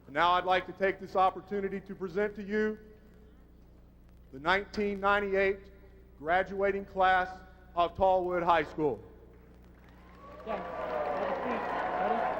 And now I'd like to take this opportunity to present to you the 1998 graduating class of Tallwood High School. Yeah, have a seat, buddy.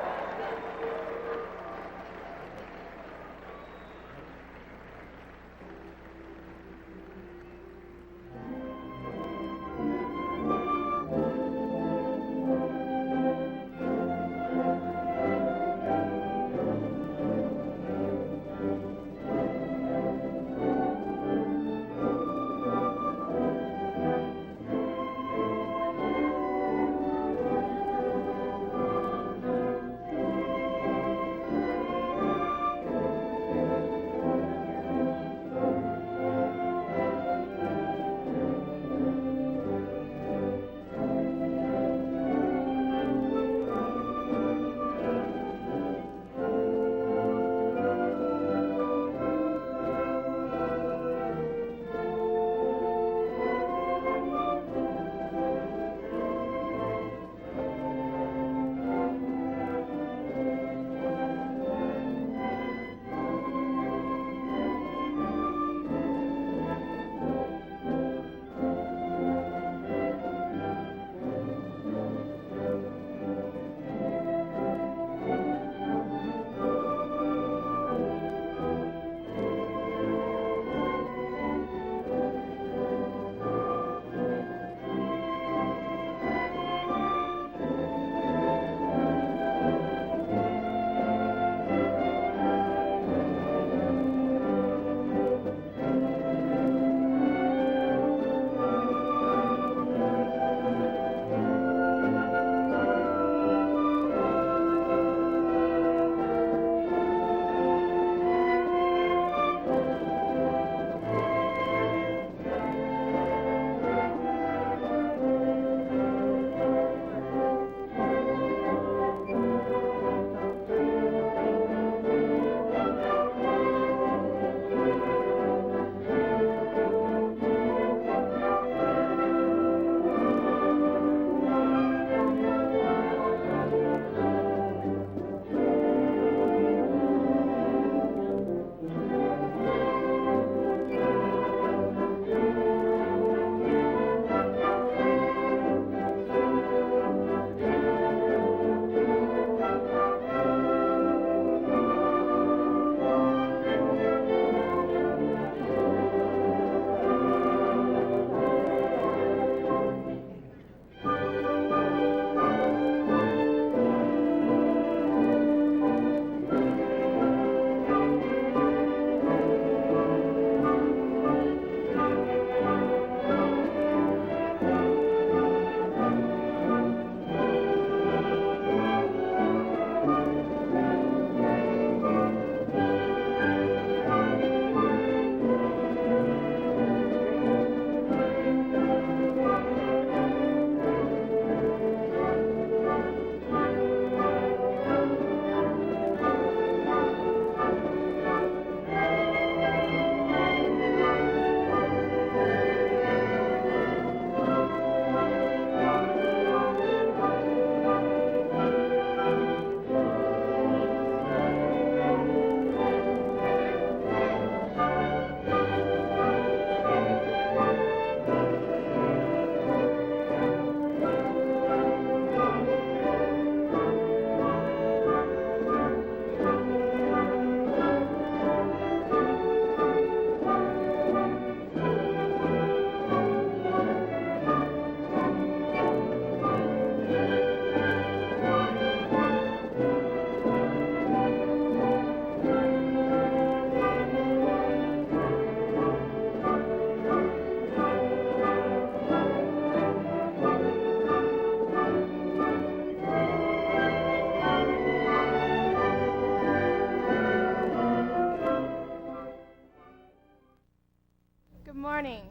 morning.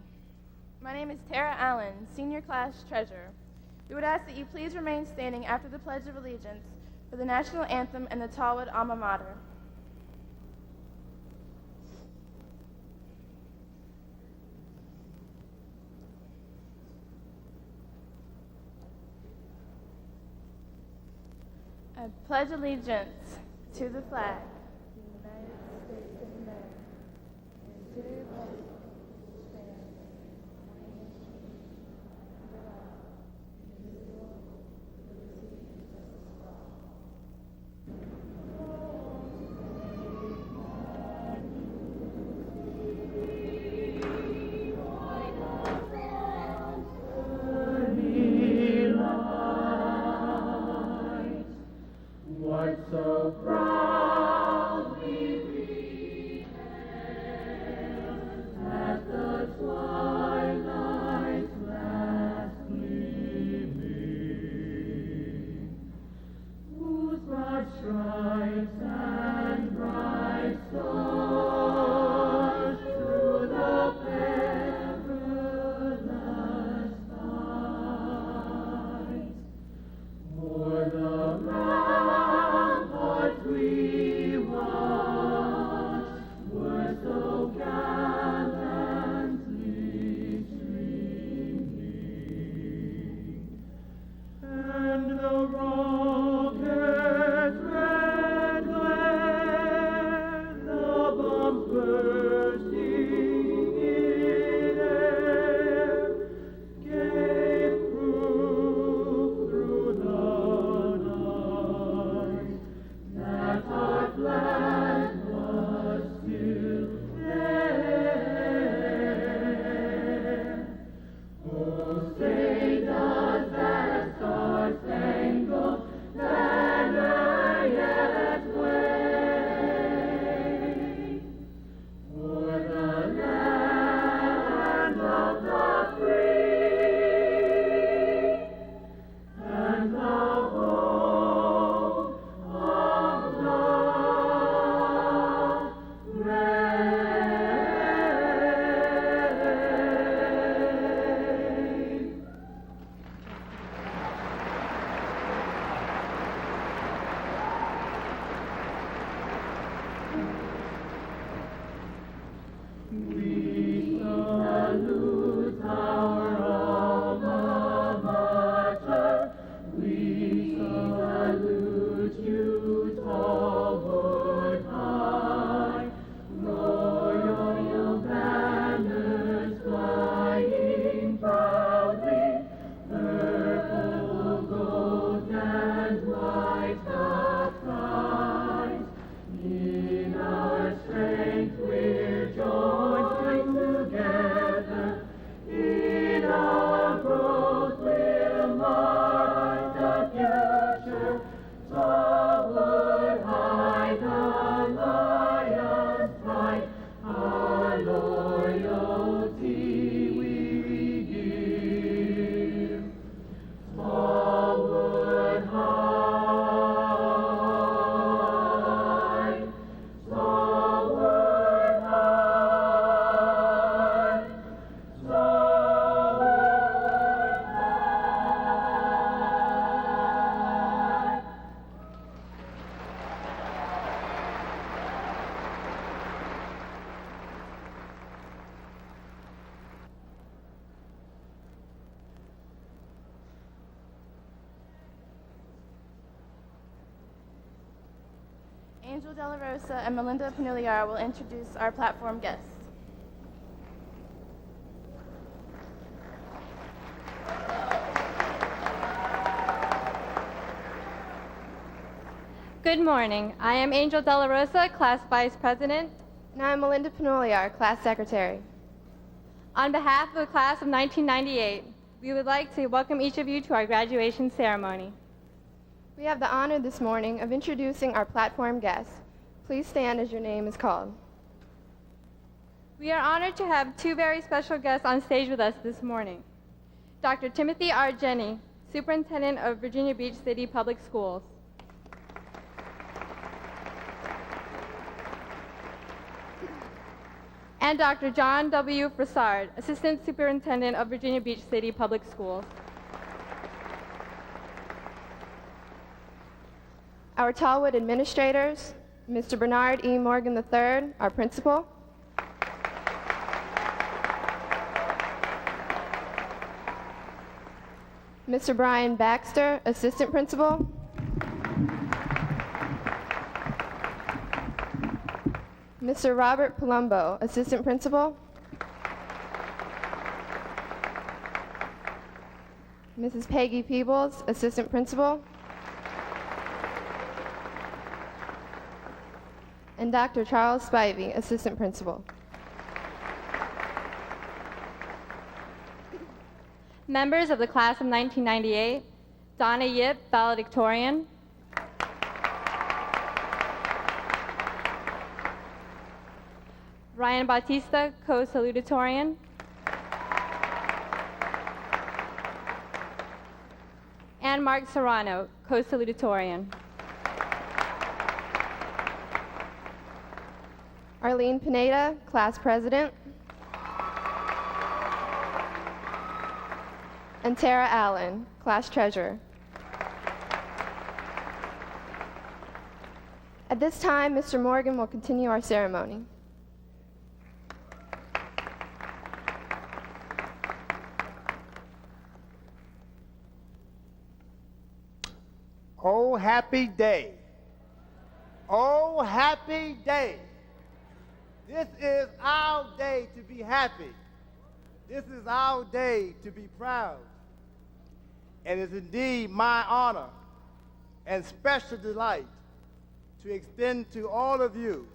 My name is Tara Allen, Senior Class Treasurer. We would ask that you please remain standing after the Pledge of Allegiance for the National Anthem and the Tallwood Alma Mater. I pledge allegiance to the flag of the Angel De La Rosa and Melinda Panulliar will introduce our platform guests. Good morning. I am Angel De La Rosa, Class Vice President. And I'm Melinda Panulliar, Class Secretary. On behalf of the class of 1998, we would like to welcome each of you to our graduation ceremony. We have the honor this morning of introducing our platform guests. Please stand as your name is called. We are honored to have two very special guests on stage with us this morning. Dr. Timothy R. Jenny, Superintendent of Virginia Beach City Public Schools. And Dr. John W. Broussard, Assistant Superintendent of Virginia Beach City Public Schools. Our Tallwood administrators, Mr. Bernard E. Morgan III, our principal. Mr. Brian Baxter, assistant principal. Mr. Robert Palumbo, assistant principal. Mrs. Peggy Peebles, assistant principal. And Dr. Charles Spivey, assistant principal. Members of the class of 1998, Donna Yip, valedictorian. Ryan Bautista, co-salutatorian. And Mark Serrano, co-salutatorian. Arlene Pineda, class president. And Tara Allen, class treasurer. At this time, Mr. Morgan will continue our ceremony. Oh, happy day. Oh, happy day. This is our day to be happy. This is our day to be proud. And it's indeed my honor and special delight to extend to all of you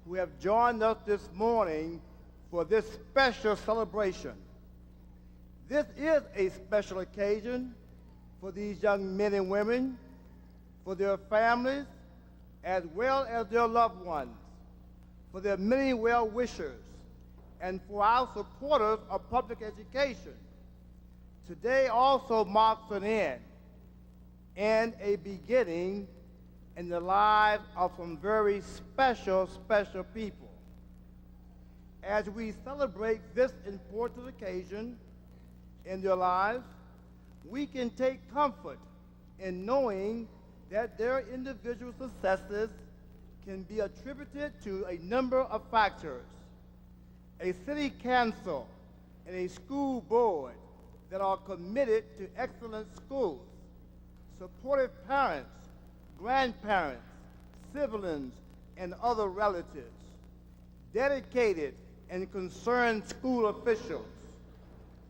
who have joined us this morning for this special celebration. This is a special occasion for these young men and women, for their families, as well as their loved ones, for their many well-wishers, and for our supporters of public education. Today also marks an end and a beginning in the lives of some very special people. As we celebrate this important occasion in their lives, we can take comfort in knowing that their individual successes can be attributed to a number of factors. A city council and a school board that are committed to excellent schools, supportive parents, grandparents, siblings, and other relatives, dedicated and concerned school officials,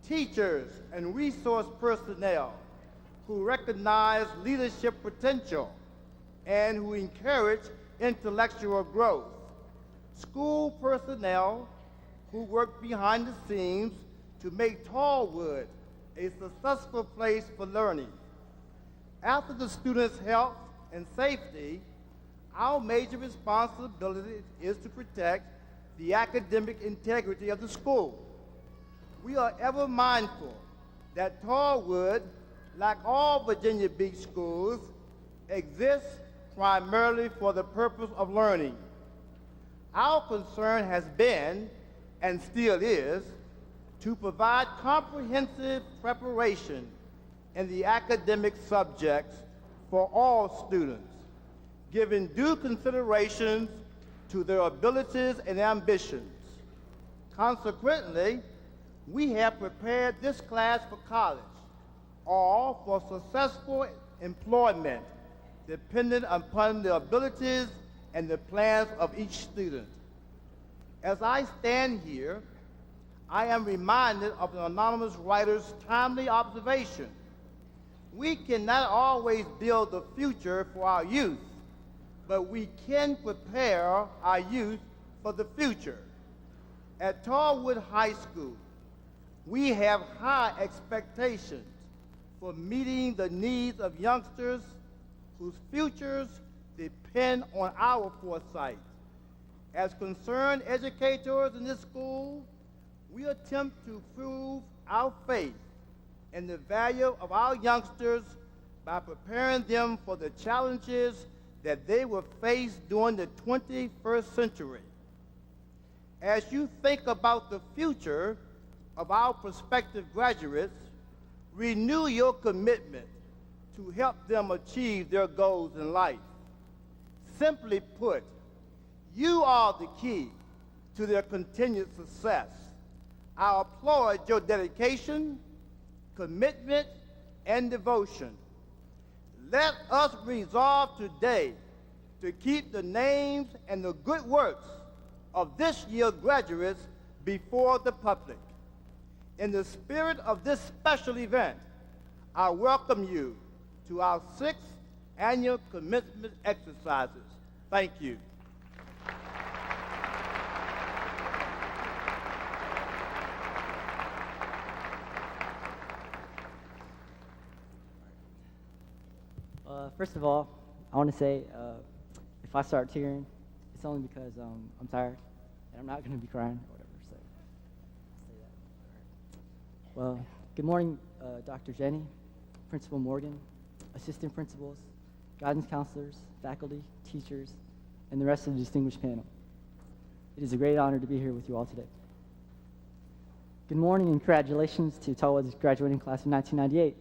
teachers and resource personnel who recognize leadership potential and who encourage intellectual growth, school personnel who work behind the scenes to make Tallwood a successful place for learning. After the students' health and safety, our major responsibility is to protect the academic integrity of the school. We are ever mindful that Tallwood, like all Virginia Beach schools, exists primarily for the purpose of learning. Our concern has been, and still is, to provide comprehensive preparation in the academic subjects for all students, giving due consideration to their abilities and ambitions. Consequently, we have prepared this class for college or for successful employment dependent upon the abilities and the plans of each student. As I stand here, I am reminded of an anonymous writer's timely observation. We cannot always build the future for our youth, but we can prepare our youth for the future. At Tallwood High School, we have high expectations for meeting the needs of youngsters whose futures depend on our foresight. As concerned educators in this school, we attempt to prove our faith in the value of our youngsters by preparing them for the challenges that they will face during the 21st century. As you think about the future of our prospective graduates, renew your commitment to help them achieve their goals in life. Simply put, you are the key to their continued success. I applaud your dedication, commitment, and devotion. Let us resolve today to keep the names and the good works of this year's graduates before the public. In the spirit of this special event, I welcome you to our 6th annual commencement exercises. Thank you. First of all, I want to say if I start tearing, it's only because I'm tired and I'm not going to be crying or whatever. So I'll say that. All right. Well, good morning, Dr. Jenny, Principal Morgan, assistant principals, guidance counselors, faculty, teachers, and the rest of the distinguished panel. It is a great honor to be here with you all today. Good morning and congratulations to Tallwood's graduating class of 1998.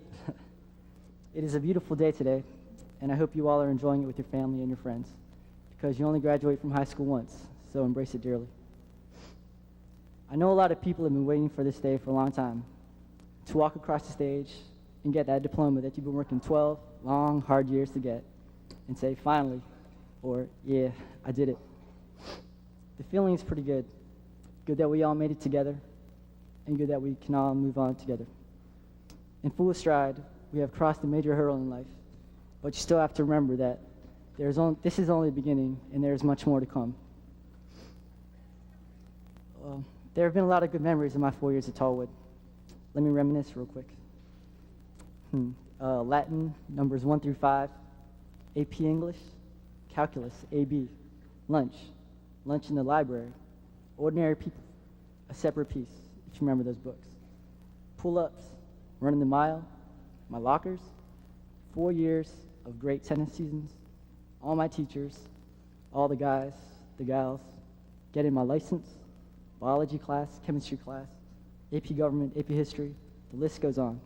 It is a beautiful day today, and I hope you all are enjoying it with your family and your friends, because you only graduate from high school once, so embrace it dearly. I know a lot of people have been waiting for this day for a long time, to walk across the stage and get that diploma that you've been working 12 long, hard years to get, and say, finally, or, yeah, I did it. The feeling is pretty good. Good that we all made it together, and good that we can all move on together. In full stride, we have crossed a major hurdle in life, but you still have to remember that this is only the beginning, and there is much more to come. There have been a lot of good memories in my 4 years at Tallwood. Let me reminisce real quick. Latin, numbers 1 through 5, AP English, calculus, AB, lunch in the library, ordinary people, a separate piece, if you remember those books. Pull-ups, running the mile, my lockers, 4 years of great tennis seasons, all my teachers, all the guys, the gals, getting my license, biology class, chemistry class, AP government, AP history, the list goes on.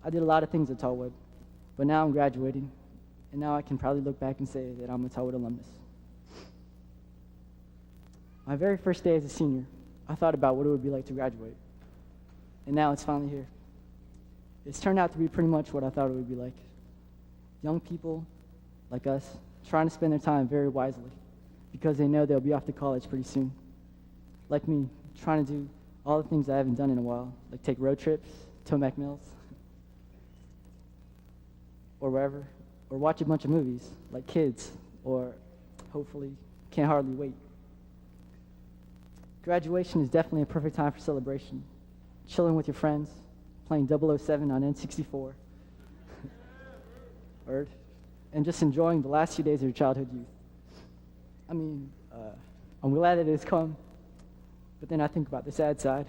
I did a lot of things at Tallwood, but now I'm graduating, and now I can proudly look back and say that I'm a Tallwood alumnus. My very first day as a senior, I thought about what it would be like to graduate, and now it's finally here. It's turned out to be pretty much what I thought it would be like. Young people like us trying to spend their time very wisely because they know they'll be off to college pretty soon. Like me, trying to do all the things I haven't done in a while, like take road trips, Tomac Mills, or wherever, or watch a bunch of movies, like Kids, or hopefully Can't Hardly Wait. Graduation is definitely a perfect time for celebration. Chilling with your friends, playing 007 on N64, Word, and just enjoying the last few days of your childhood youth. I mean, I'm glad that it has come, but then I think about the sad side.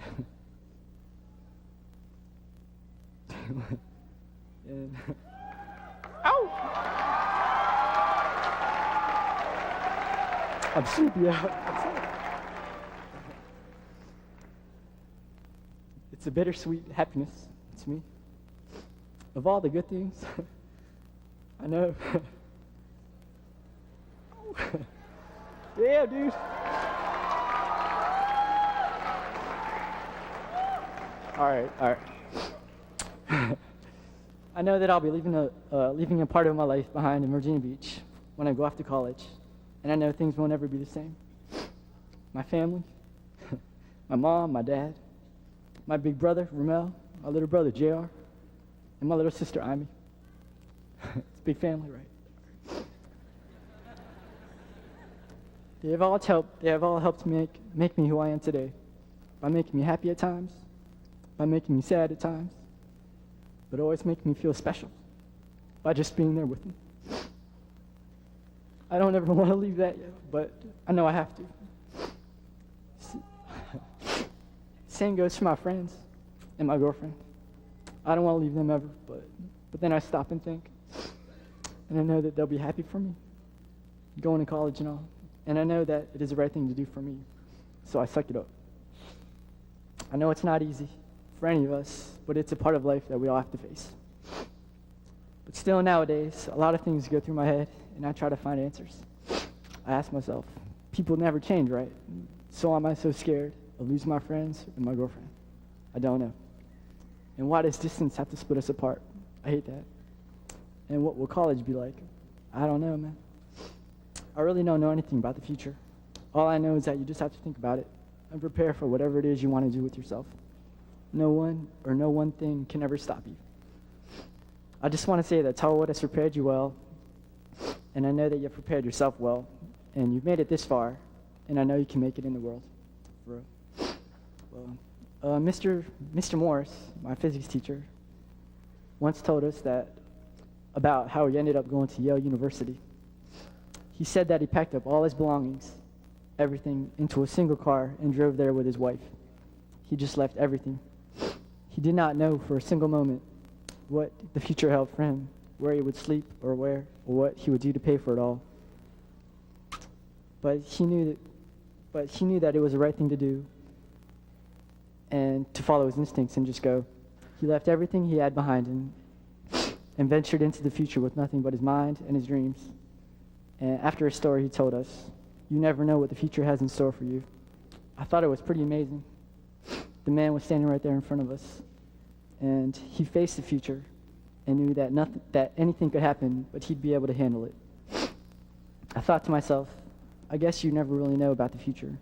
And ow! I'm sleepy out. It's a bittersweet happiness to me. Of all the good things, I know. Yeah, dude. All right. I know that I'll be leaving a part of my life behind in Virginia Beach when I go off to college, and I know things won't ever be the same. My family, my mom, my dad, my big brother, Ramel, my little brother, JR, and my little sister, Amy. It's a big family, right? They have all helped make me who I am today, by making me happy at times, by making me sad at times, but always making me feel special by just being there with me. I don't ever want to leave that yet, but I know I have to. Same goes for my friends and my girlfriend. I don't want to leave them ever, but then I stop and think, and I know that they'll be happy for me, going to college and all, and I know that it is the right thing to do for me, so I suck it up. I know it's not easy for any of us, but it's a part of life that we all have to face. But still nowadays, a lot of things go through my head, and I try to find answers. I ask myself, people never change, right? So am I so scared of losing my friends and my girlfriend? I don't know. And why does distance have to split us apart? I hate that. And what will college be like? I don't know, man. I really don't know anything about the future. All I know is that you just have to think about it and prepare for whatever it is you want to do with yourself. No one thing can ever stop you. I just want to say that Tallwood has prepared you well, and I know that you've prepared yourself well, and you've made it this far, and I know you can make it in the world. For real. Well, Mr. Morris, my physics teacher, once told us that about how he ended up going to Yale University. He said that he packed up all his belongings, everything, into a single car and drove there with his wife. He just left everything. He did not know for a single moment what the future held for him, where he would sleep or where, or what he would do to pay for it all. But he knew that it was the right thing to do and to follow his instincts and just go. He left everything he had behind him and ventured into the future with nothing but his mind and his dreams. And after his story, he told us, "You never know what the future has in store for you." I thought it was pretty amazing. The man was standing right there in front of us, and he faced the future and knew that anything could happen, but he'd be able to handle it. I thought to myself, I guess you never really know about the future.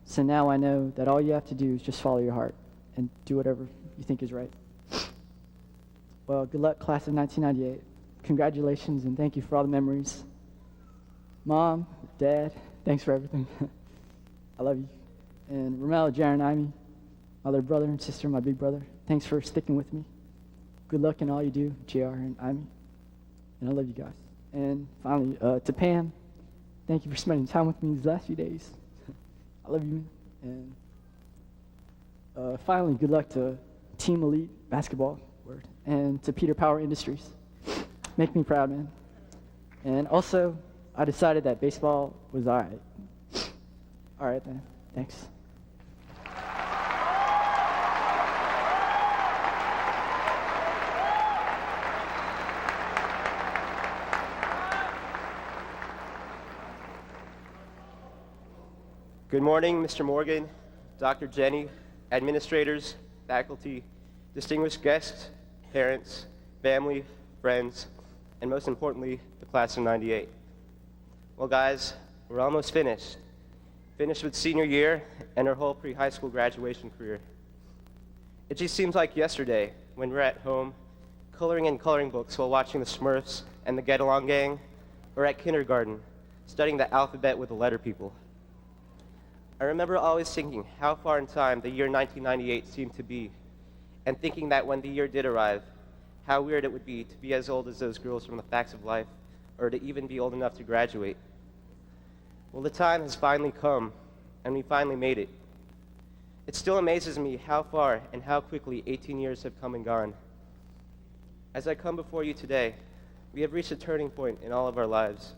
So now I know that all you have to do is just follow your heart and do whatever you think is right. Well, good luck, class of 1998. Congratulations, and thank you for all the memories. Mom, Dad, thanks for everything. I love you. And Ramel, Jaron, and Amy, my little brother and sister, my big brother, thanks for sticking with me. Good luck in all you do, JR and Amy. And I love you guys. And finally, to Pam, thank you for spending time with me these last few days. I love you. And finally, good luck to Team Elite Basketball, and to Peter Power Industries. Make me proud, man. And also, I decided that baseball was all right. All right, then. Thanks. Good morning, Mr. Morgan, Dr. Jenny, administrators, faculty, distinguished guests, parents, family, friends, and most importantly, the class of 98. Well, guys, we're almost finished. Finished with senior year and our whole pre-high school graduation career. It just seems like yesterday when we're at home, coloring in coloring books while watching the Smurfs and the Get Along Gang, or at kindergarten, studying the alphabet with the letter people. I remember always thinking how far in time the year 1998 seemed to be, and thinking that when the year did arrive, how weird it would be to be as old as those girls from The Facts of Life, or to even be old enough to graduate. Well, the time has finally come, and we finally made it. It still amazes me how far and how quickly 18 years have come and gone. As I come before you today, we have reached a turning point in all of our lives.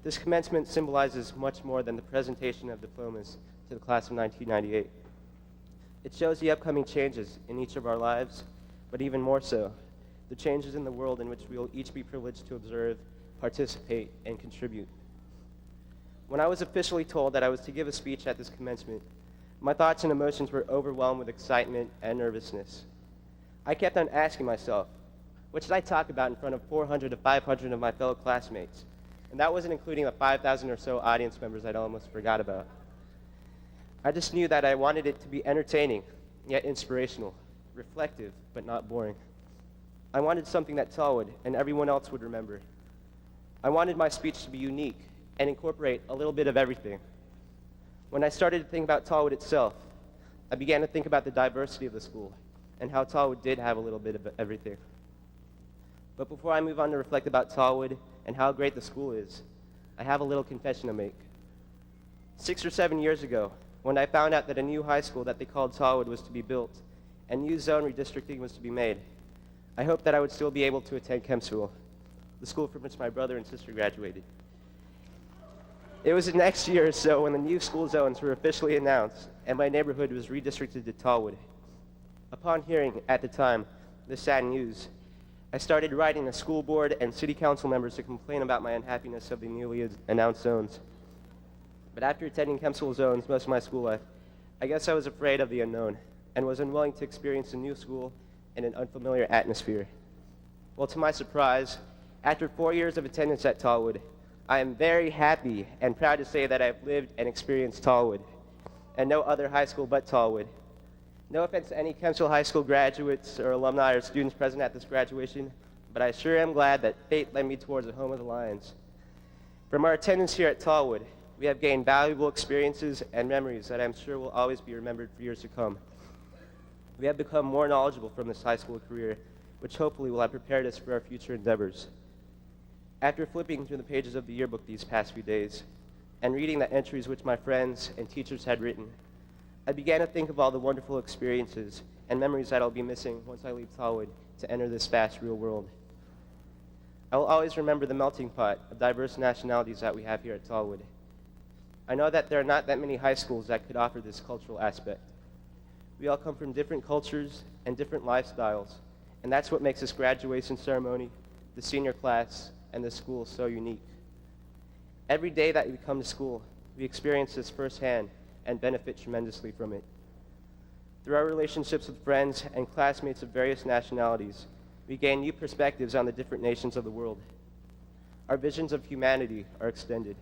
This commencement symbolizes much more than the presentation of diplomas to the class of 1998. It shows the upcoming changes in each of our lives, but even more so, the changes in the world in which we will each be privileged to observe, participate, and contribute. When I was officially told that I was to give a speech at this commencement, my thoughts and emotions were overwhelmed with excitement and nervousness. I kept on asking myself, what should I talk about in front of 400 to 500 of my fellow classmates? And that wasn't including the 5,000 or so audience members I'd almost forgot about. I just knew that I wanted it to be entertaining, yet inspirational, reflective, but not boring. I wanted something that Tallwood and everyone else would remember. I wanted my speech to be unique and incorporate a little bit of everything. When I started to think about Tallwood itself, I began to think about the diversity of the school and how Tallwood did have a little bit of everything. But before I move on to reflect about Tallwood and how great the school is, I have a little confession to make. 6 or 7 years ago, when I found out that a new high school that they called Tallwood was to be built and new zone redistricting was to be made, I hoped that I would still be able to attend chem school, the school from which my brother and sister graduated. It was the next year or so when the new school zones were officially announced and my neighborhood was redistricted to Tallwood. Upon hearing, at the time, the sad news, I started writing to school board and city council members to complain about my unhappiness of the newly announced zones. But after attending chem school zones most of my school life, I guess I was afraid of the unknown and was unwilling to experience a new school in an unfamiliar atmosphere. Well, to my surprise, after 4 years of attendance at Tallwood, I am very happy and proud to say that I've lived and experienced Tallwood, and no other high school but Tallwood. No offense to any Kempsville High School graduates or alumni or students present at this graduation, but I sure am glad that fate led me towards the home of the Lions. From our attendance here at Tallwood, we have gained valuable experiences and memories that I'm sure will always be remembered for years to come. We have become more knowledgeable from this high school career, which hopefully will have prepared us for our future endeavors. After flipping through the pages of the yearbook these past few days, and reading the entries which my friends and teachers had written, I began to think of all the wonderful experiences and memories that I'll be missing once I leave Tallwood to enter this vast real world. I will always remember the melting pot of diverse nationalities that we have here at Tallwood. I know that there are not that many high schools that could offer this cultural aspect. We all come from different cultures and different lifestyles, and that's what makes this graduation ceremony, the senior class, and the school so unique. Every day that we come to school, we experience this firsthand and benefit tremendously from it. Through our relationships with friends and classmates of various nationalities, we gain new perspectives on the different nations of the world. Our visions of humanity are extended.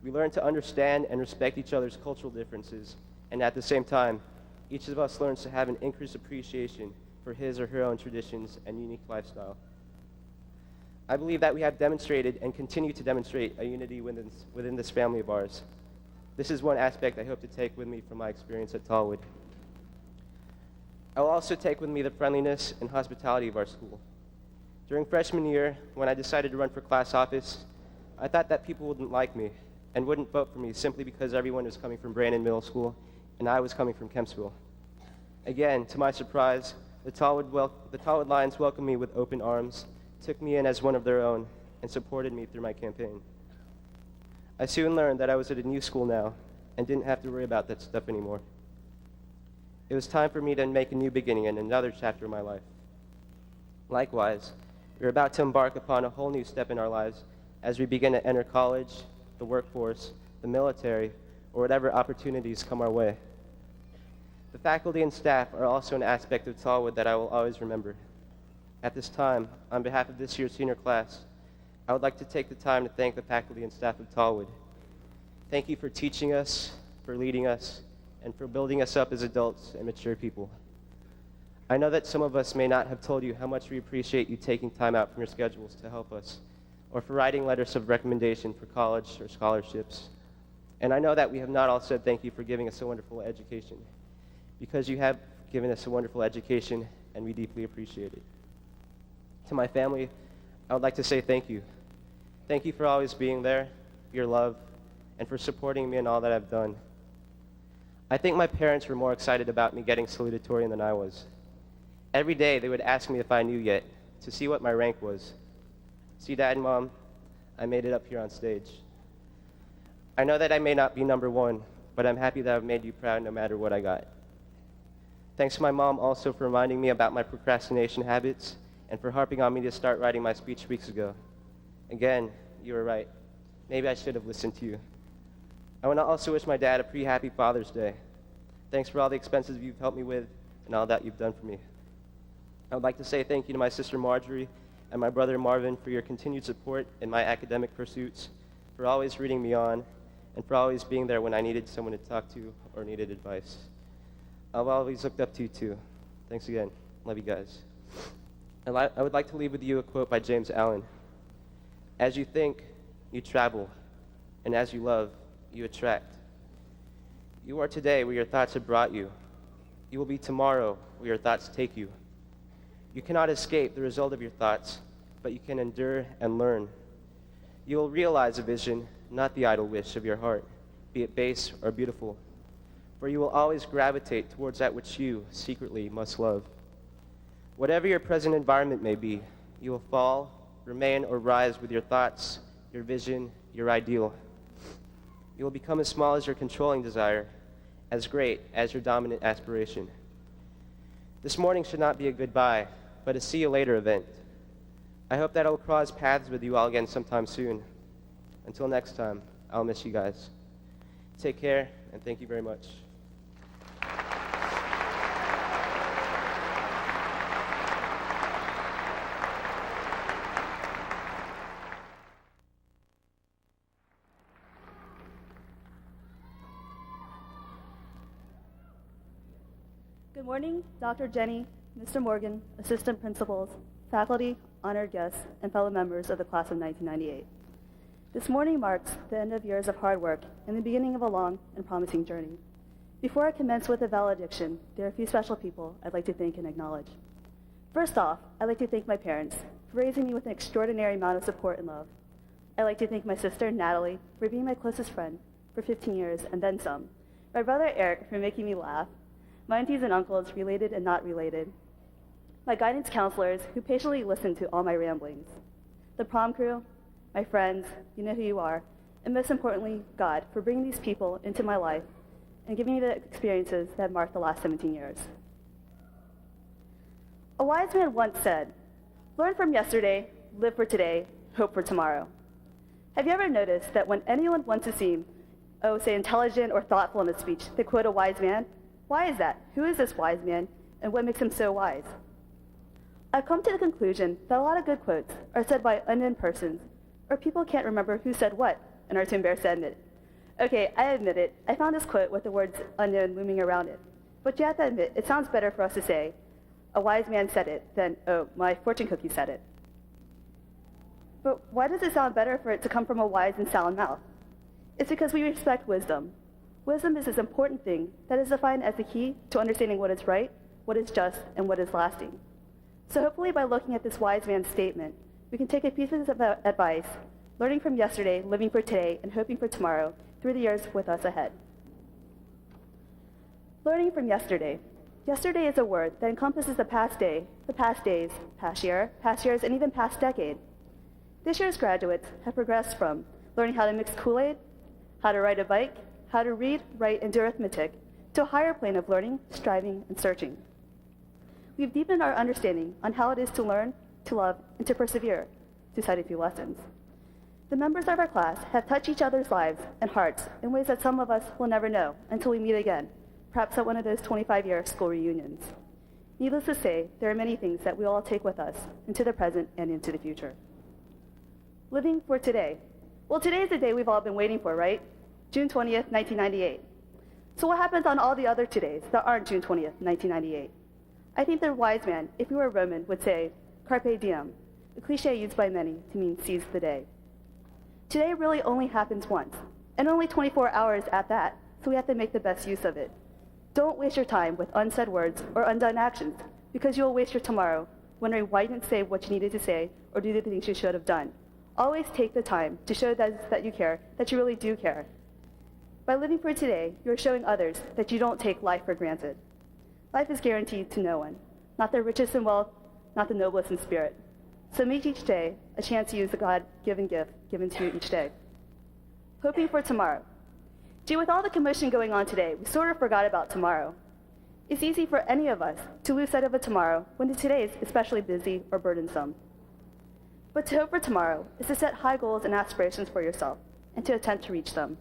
We learn to understand and respect each other's cultural differences, and at the same time, each of us learns to have an increased appreciation for his or her own traditions and unique lifestyle. I believe that we have demonstrated and continue to demonstrate a unity within this family of ours. This is one aspect I hope to take with me from my experience at Tallwood. I will also take with me the friendliness and hospitality of our school. During freshman year, when I decided to run for class office, I thought that people wouldn't like me and wouldn't vote for me simply because everyone was coming from Brandon Middle School and I was coming from Kempsville. Again, to my surprise, the Tallwood Lions welcomed me with open arms, took me in as one of their own, and supported me through my campaign. I soon learned that I was at a new school now and didn't have to worry about that stuff anymore. It was time for me to make a new beginning in another chapter of my life. Likewise, we are about to embark upon a whole new step in our lives as we begin to enter college, the workforce, the military, or whatever opportunities come our way. The faculty and staff are also an aspect of Tallwood that I will always remember. At this time, on behalf of this year's senior class, I would like to take the time to thank the faculty and staff of Tallwood. Thank you for teaching us, for leading us, and for building us up as adults and mature people. I know that some of us may not have told you how much we appreciate you taking time out from your schedules to help us, or for writing letters of recommendation for college or scholarships. And I know that we have not all said thank you for giving us a wonderful education, because you have given us a wonderful education, and we deeply appreciate it. To my family, I would like to say thank you. Thank you for always being there, your love, and for supporting me in all that I've done. I think my parents were more excited about me getting salutatorian than I was. Every day they would ask me if I knew yet, to see what my rank was. See, Dad and Mom, I made it up here on stage. I know that I may not be number one, but I'm happy that I've made you proud no matter what I got. Thanks to my mom also for reminding me about my procrastination habits and for harping on me to start writing my speech weeks ago. Again, you were right. Maybe I should have listened to you. I want to also wish my dad a pre-happy Father's Day. Thanks for all the expenses you've helped me with and all that you've done for me. I would like to say thank you to my sister Marjorie and my brother Marvin for your continued support in my academic pursuits, for always rooting me on, and for always being there when I needed someone to talk to or needed advice. I've always looked up to you too. Thanks again. Love you guys. I would like to leave with you a quote by James Allen. As you think, you travel, and as you love, you attract. You are today where your thoughts have brought you. You will be tomorrow where your thoughts take you. You cannot escape the result of your thoughts, but you can endure and learn. You will realize a vision, not the idle wish of your heart, be it base or beautiful. For you will always gravitate towards that which you secretly must love. Whatever your present environment may be, you will fall, remain, or rise with your thoughts, your vision, your ideal. You will become as small as your controlling desire, as great as your dominant aspiration. This morning should not be a goodbye, but a see you later event. I hope that I will cross paths with you all again sometime soon. Until next time, I'll miss you guys. Take care, and thank you very much. Good morning, Dr. Jenny, Mr. Morgan, assistant principals, faculty, honored guests, and fellow members of the class of 1998. This morning marks the end of years of hard work and the beginning of a long and promising journey. Before I commence with the valediction, there are a few special people I'd like to thank and acknowledge. First off, I'd like to thank my parents for raising me with an extraordinary amount of support and love. I'd like to thank my sister, Natalie, for being my closest friend for 15 years and then some, my brother, Eric, for making me laugh, my aunties and uncles, related and not related, my guidance counselors, who patiently listened to all my ramblings, the prom crew, my friends, you know who you are, and most importantly, God, for bringing these people into my life and giving me the experiences that marked the last 17 years. A wise man once said, "Learn from yesterday, live for today, hope for tomorrow." Have you ever noticed that when anyone wants to seem, say intelligent or thoughtful in a speech, they quote a wise man? Why is that? Who is this wise man, and what makes him so wise? I've come to the conclusion that a lot of good quotes are said by unknown persons, or people can't remember who said what and are too embarrassed to admit. Okay, I admit it. I found this quote with the words unknown looming around it. But you have to admit, it sounds better for us to say, a wise man said it, than, oh, my fortune cookie said it. But why does it sound better for it to come from a wise and sound mouth? It's because we respect wisdom. Wisdom is this important thing that is defined as the key to understanding what is right, what is just, and what is lasting. So hopefully by looking at this wise man's statement, we can take a piece of advice, learning from yesterday, living for today, and hoping for tomorrow through the years with us ahead. Learning from yesterday. Yesterday is a word that encompasses the past day, the past days, past year, past years, and even past decade. This year's graduates have progressed from learning how to mix Kool-Aid, how to ride a bike, how to read, write, and do arithmetic, to a higher plane of learning, striving, and searching. We've deepened our understanding on how it is to learn, to love, and to persevere, to cite a few lessons. The members of our class have touched each other's lives and hearts in ways that some of us will never know until we meet again, perhaps at one of those 25-year school reunions. Needless to say, there are many things that we all take with us into the present and into the future. Living for today. Well, today is the day we've all been waiting for, right? June 20th, 1998. So what happens on all the other todays that aren't June 20th, 1998? I think the wise man, if he were Roman, would say, carpe diem, a cliche used by many to mean seize the day. Today really only happens once, and only 24 hours at that, so we have to make the best use of it. Don't waste your time with unsaid words or undone actions, because you'll waste your tomorrow wondering why you didn't say what you needed to say or do the things you should have done. Always take the time to show that you care, that you really do care. By living for today, you're showing others that you don't take life for granted. Life is guaranteed to no one, not the richest in wealth, not the noblest in spirit. So make each day a chance to use the God-given gift given to you each day. Hoping for tomorrow. Gee, with all the commotion going on today, we sort of forgot about tomorrow. It's easy for any of us to lose sight of a tomorrow when the today is especially busy or burdensome. But to hope for tomorrow is to set high goals and aspirations for yourself and to attempt to reach them.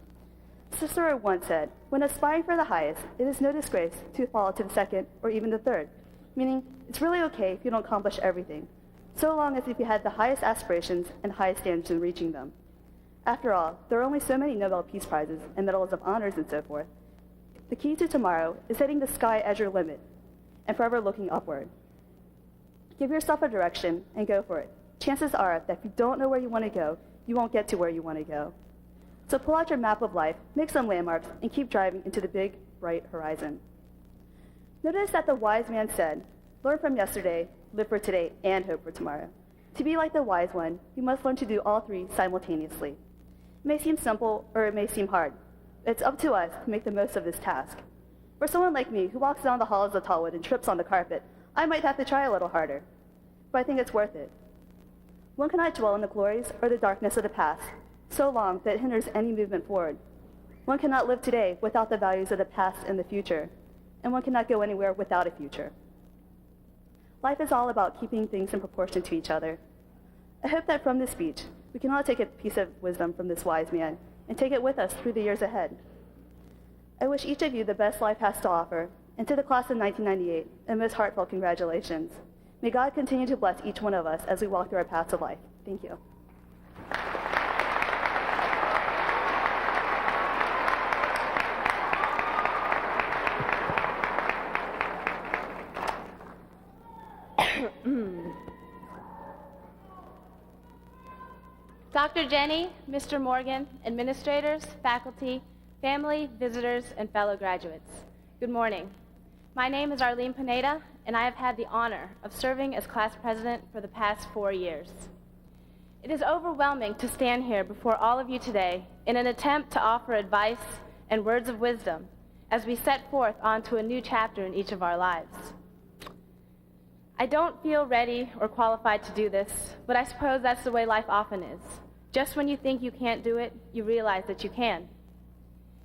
Cicero once said, when aspiring for the highest, it is no disgrace to fall to the second or even the third, meaning it's really okay if you don't accomplish everything, so long as if you had the highest aspirations and highest standards in reaching them. After all, there are only so many Nobel Peace Prizes and medals of honors and so forth. The key to tomorrow is setting the sky as your limit and forever looking upward. Give yourself a direction and go for it. Chances are that if you don't know where you want to go, you won't get to where you want to go. So pull out your map of life, make some landmarks, and keep driving into the big, bright horizon. Notice that the wise man said, learn from yesterday, live for today, and hope for tomorrow. To be like the wise one, you must learn to do all three simultaneously. It may seem simple, or it may seem hard. It's up to us to make the most of this task. For someone like me who walks down the halls of Tallwood and trips on the carpet, I might have to try a little harder, but I think it's worth it. One cannot dwell in the glories or the darkness of the past so long that it hinders any movement forward. One cannot live today without the values of the past and the future, and one cannot go anywhere without a future. Life is all about keeping things in proportion to each other. I hope that from this speech, we can all take a piece of wisdom from this wise man and take it with us through the years ahead. I wish each of you the best life has to offer, and to the class of 1998, a most heartfelt congratulations. May God continue to bless each one of us as we walk through our paths of life. Thank you. Dr. Jenny, Mr. Morgan, administrators, faculty, family, visitors, and fellow graduates, good morning. My name is Arlene Pineda, and I have had the honor of serving as class president for the past 4 years. It is overwhelming to stand here before all of you today in an attempt to offer advice and words of wisdom as we set forth onto a new chapter in each of our lives. I don't feel ready or qualified to do this, but I suppose that's the way life often is. Just when you think you can't do it, you realize that you can.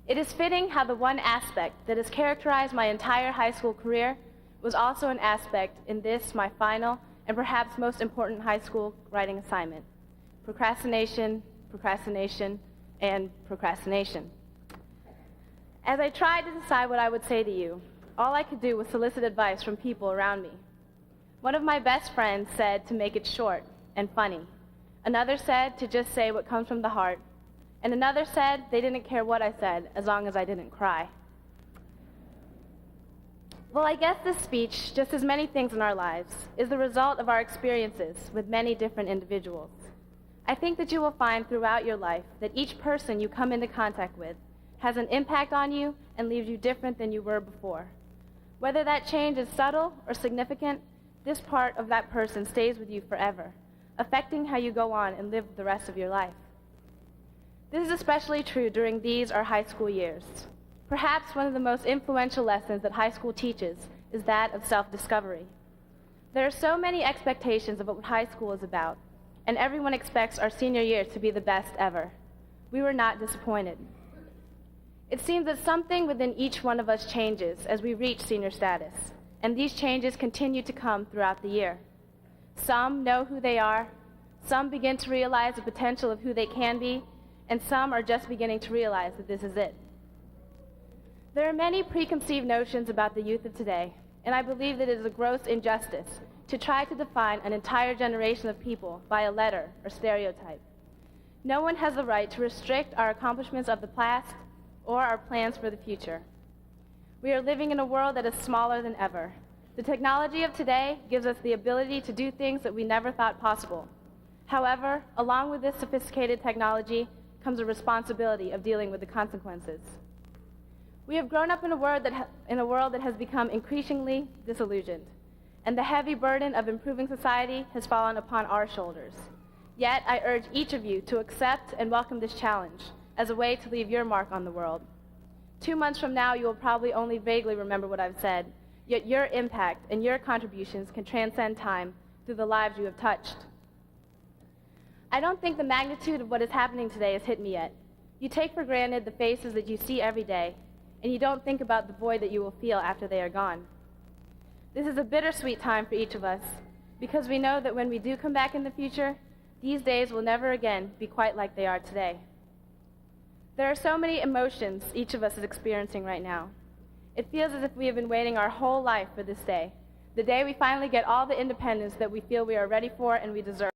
It is fitting how the one aspect that has characterized my entire high school career was also an aspect in this, my final, and perhaps most important high school writing assignment: procrastination, procrastination, and procrastination. As I tried to decide what I would say to you, all I could do was solicit advice from people around me. One of my best friends said to make it short and funny. Another said to just say what comes from the heart. And another said they didn't care what I said as long as I didn't cry. Well, I guess this speech, just as many things in our lives, is the result of our experiences with many different individuals. I think that you will find throughout your life that each person you come into contact with has an impact on you and leaves you different than you were before. Whether that change is subtle or significant, this part of that person stays with you forever, affecting how you go on and live the rest of your life. This is especially true during these our high school years. Perhaps one of the most influential lessons that high school teaches is that of self-discovery. There are so many expectations of what high school is about, and everyone expects our senior year to be the best ever. We were not disappointed. It seems that something within each one of us changes as we reach senior status, and these changes continue to come throughout the year. Some know who they are, some begin to realize the potential of who they can be, and some are just beginning to realize that this is it. There are many preconceived notions about the youth of today, and I believe that it is a gross injustice to try to define an entire generation of people by a letter or stereotype. No one has the right to restrict our accomplishments of the past or our plans for the future. We are living in a world that is smaller than ever. The technology of today gives us the ability to do things that we never thought possible. However, along with this sophisticated technology comes a responsibility of dealing with the consequences. We have grown up in a world that has become increasingly disillusioned, and the heavy burden of improving society has fallen upon our shoulders. Yet, I urge each of you to accept and welcome this challenge as a way to leave your mark on the world. 2 months from now, you will probably only vaguely remember what I've said, yet your impact and your contributions can transcend time through the lives you have touched. I don't think the magnitude of what is happening today has hit me yet. You take for granted the faces that you see every day, and you don't think about the void that you will feel after they are gone. This is a bittersweet time for each of us, because we know that when we do come back in the future, these days will never again be quite like they are today. There are so many emotions each of us is experiencing right now. It feels as if we have been waiting our whole life for this day, the day we finally get all the independence that we feel we are ready for and we deserve.